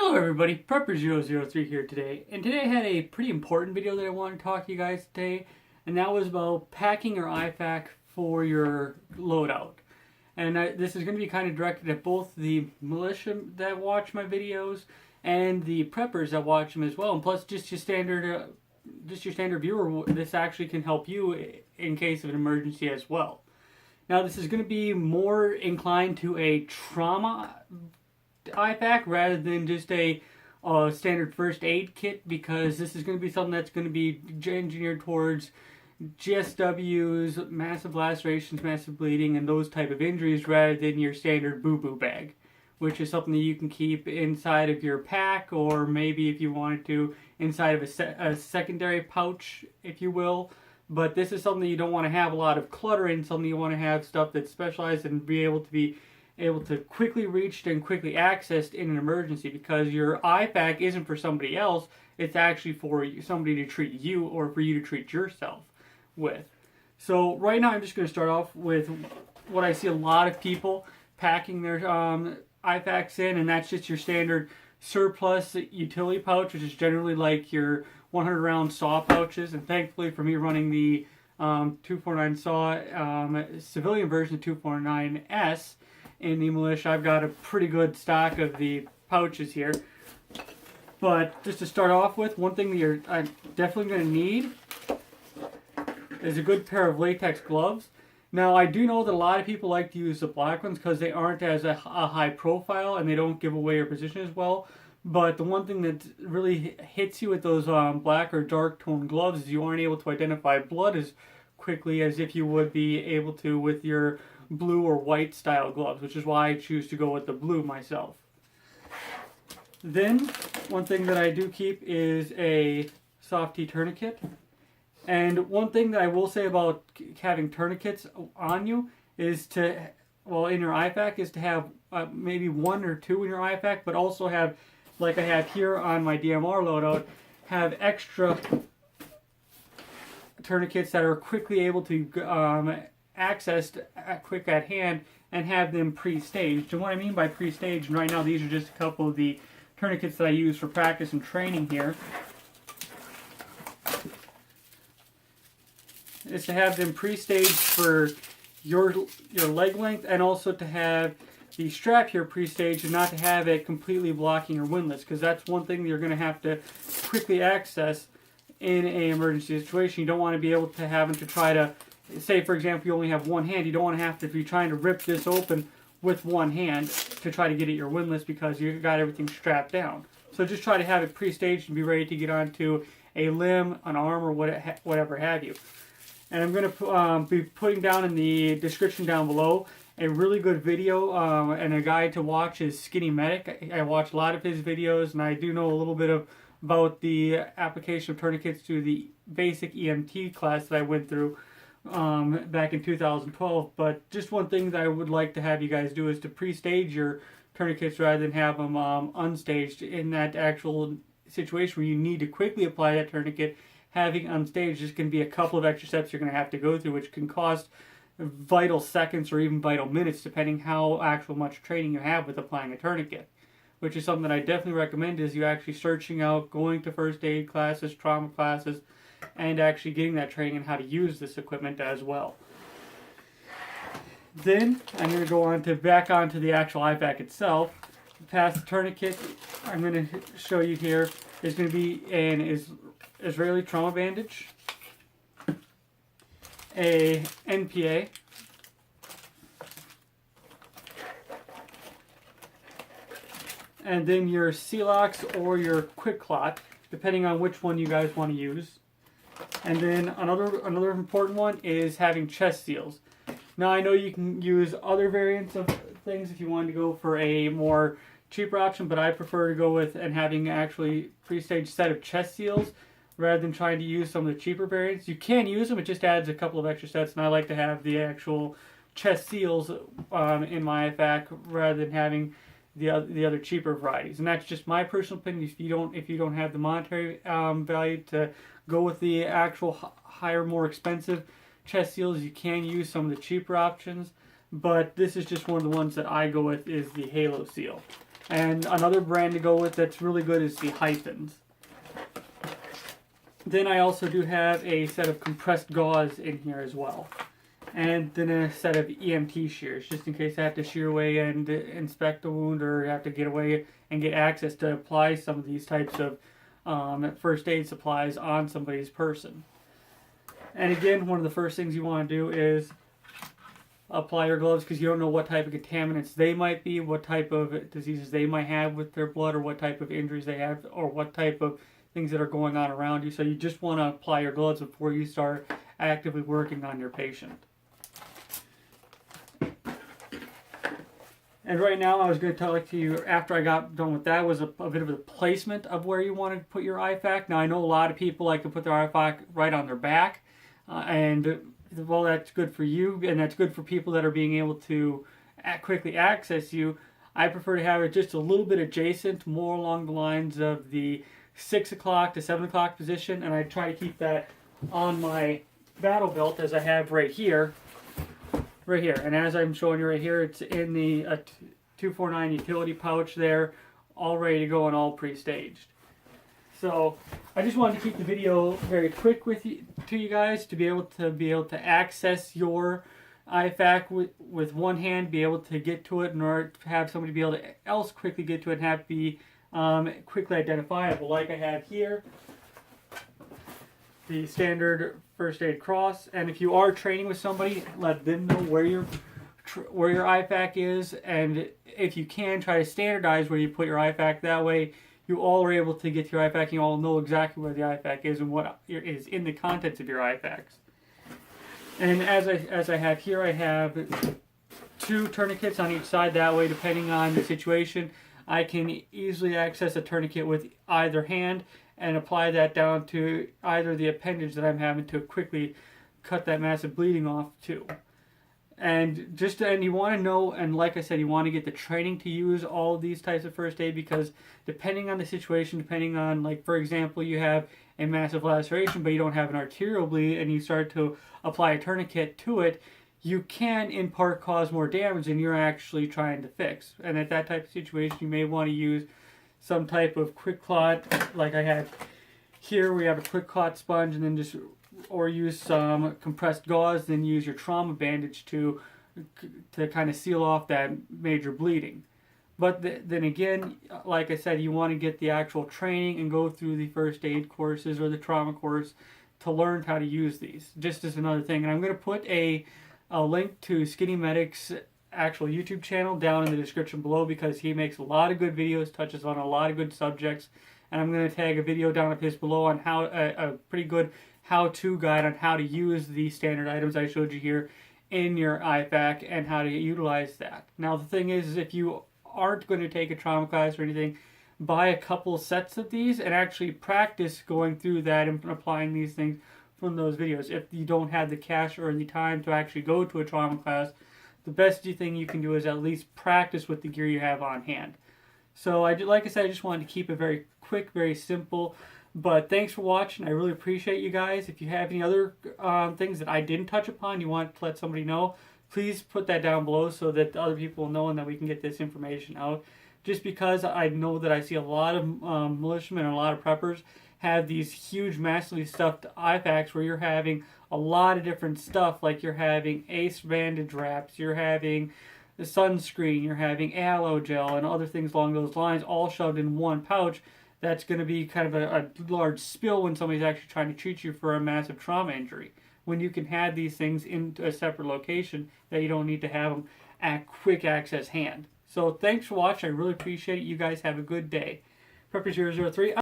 Hello everybody, Prepper003 here today, and today I had a pretty important video that I wanted to talk to you guys today, and that was about packing your IFAK for your loadout. And this is going to be kind of directed at both the militia that watch my videos and the preppers that watch them as well, and plus just your standard viewer. This actually can help you in case of an emergency as well. Now this is going to be more inclined to a trauma IFAK rather than just a standard first aid kit, because this is going to be something that's going to be engineered towards GSWs, massive lacerations, massive bleeding, and those type of injuries rather than your standard boo-boo bag, which is something that you can keep inside of your pack, or maybe if you wanted to inside of a secondary pouch, if you will. But this is something you don't want to have a lot of clutter in, something you want to have stuff that's specialized and be able to quickly reached and quickly accessed in an emergency, because your IFAK isn't for somebody else, it's actually for somebody to treat you or for you to treat yourself with. So right now I'm just going to start off with what I see a lot of people packing their IFAKs in, and that's just your standard surplus utility pouch, which is generally like your 100 round saw pouches. And thankfully for me, running the 249 saw civilian version of 249S in the militia, I've got a pretty good stock of the pouches here. But just to start off with, one thing that you're definitely going to need is a good pair of latex gloves. Now I do know that a lot of people like to use the black ones because they aren't as a high profile and they don't give away your position as well. But the one thing that really hits you with those black or dark tone gloves is you aren't able to identify blood as quickly as if you would be able to with your blue or white style gloves, which is why I choose to go with the blue myself. Then one thing that I do keep is a soft T tourniquet. And one thing that I will say about having tourniquets on you is to, well, in your IFAK, is to have maybe one or two in your IFAK, but also have, like I have here on my DMR loadout, have extra tourniquets that are quickly able to accessed quick at hand and have them pre-staged. And what I mean by pre-staged, and right now these are just a couple of the tourniquets that I use for practice and training here, is to have them pre-staged for your leg length, and also to have the strap here pre-staged and not to have it completely blocking your windlass, because that's one thing that you're going to have to quickly access in an emergency situation. You don't want to be able to having to try to, say for example you only have one hand, you don't want to have to be trying to rip this open with one hand to try to get at your windlass because you've got everything strapped down. So just try to have it pre-staged and be ready to get onto a limb, an arm, or whatever have you. And I'm going to be putting down in the description down below a really good video and a guide to watch is Skinny Medic. I watch a lot of his videos, and I do know a little bit about the application of tourniquets to the basic EMT class that I went through back in 2012. But just one thing that I would like to have you guys do is to pre-stage your tourniquets rather than have them unstaged. In that actual situation where you need to quickly apply that tourniquet, having unstaged is going to be a couple of extra steps you're going to have to go through, which can cost vital seconds or even vital minutes, depending how actual much training you have with applying a tourniquet. Which is something that I definitely recommend, is you actually searching out, going to first aid classes, trauma classes, and actually getting that training on how to use this equipment as well. Then I'm going to go on to back onto the actual IFAK itself. Past the tourniquet, I'm going to show you here is going to be an Israeli trauma bandage, a NPA, and then your Celox or your Quick Clot, depending on which one you guys want to use. And then another important one is having chest seals. Now I know you can use other variants of things if you want to go for a more cheaper option, but I prefer to go with and having actually pre-staged set of chest seals rather than trying to use some of the cheaper variants. You can use them, it just adds a couple of extra sets, and I like to have the actual chest seals in my IFAK rather than having the other cheaper varieties. And that's just my personal opinion. If you don't have the monetary value to go with the actual higher, more expensive chest seals, you can use some of the cheaper options. But this is just one of the ones that I go with, is the Halo seal. And another brand to go with that's really good is the Hyphens. Then I also do have a set of compressed gauze in here as well. And then a set of EMT shears, just in case I have to shear away and inspect the wound, or have to get away and get access to apply some of these types of first aid supplies on somebody's person. And again, one of the first things you want to do is apply your gloves, because you don't know what type of contaminants they might be, what type of diseases they might have with their blood, or what type of injuries they have, or what type of things that are going on around you. So you just want to apply your gloves before you start actively working on your patient. And right now, I was going to talk to you, after I got done with that, was a bit of a placement of where you want to put your IFAK. Now, I know a lot of people like to put their IFAK right on their back, and well, that's good for you, and that's good for people that are being able to quickly access you. I prefer to have it just a little bit adjacent, more along the lines of the 6 o'clock to 7 o'clock position, and I try to keep that on my battle belt, as I have right here. Right here, and as I'm showing you right here, it's in the 249 utility pouch there, all ready to go and all pre-staged. So I just wanted to keep the video very quick with you, to you guys, to be able to access your IFAK with one hand, be able to get to it in order to have somebody be able to else quickly get to it and have it be quickly identifiable, like I have here. The standard first aid cross, and if you are training with somebody, let them know where your IFAK is, and if you can, try to standardize where you put your IFAK. That way you all are able to get to your IFAK, and you all know exactly where the IFAK is and what is in the contents of your IFAKs. And as I have here, I have 2 tourniquets on each side. That way, depending on the situation, I can easily access a tourniquet with either hand and apply that down to either the appendage that I'm having to quickly cut that massive bleeding off too. And you want to know, and like I said, you want to get the training to use all of these types of first aid, because depending on the situation, depending on, like, for example, you have a massive laceration but you don't have an arterial bleed, and you start to apply a tourniquet to it, you can in part cause more damage than you're actually trying to fix. And at that type of situation, you may want to use some type of quick clot, like I have here. We have a quick clot sponge, and then or use some compressed gauze, then use your trauma bandage to kind of seal off that major bleeding. But then again, like I said, you want to get the actual training and go through the first aid courses or the trauma course to learn how to use these. Just as another thing, and I'm going to put a link to Skinny Medic's actual YouTube channel down in the description below, because he makes a lot of good videos, touches on a lot of good subjects, and I'm going to tag a video down of his below on how a pretty good how-to guide on how to use the standard items I showed you here in your IFAK and how to utilize that. Now the thing is if you aren't going to take a trauma class or anything, buy a couple sets of these and actually practice going through that and applying these things from those videos. If you don't have the cash or the time to actually go to a trauma class, the best thing you can do is at least practice with the gear you have on hand. So like I said, I just wanted to keep it very quick, very simple. But thanks for watching. I really appreciate you guys. If you have any other things that I didn't touch upon, you want to let somebody know, please put that down below so that other people know and that we can get this information out. Just because I know that I see a lot of militiamen and a lot of preppers have these huge, massively stuffed IFAKs where you're having a lot of different stuff, like you're having ACE bandage wraps, you're having the sunscreen, you're having aloe gel, and other things along those lines, all shoved in one pouch. That's going to be kind of a large spill when somebody's actually trying to treat you for a massive trauma injury, when you can have these things in a separate location that you don't need to have them at quick access hand. So thanks for watching. I really appreciate it. You guys have a good day. Prepper003.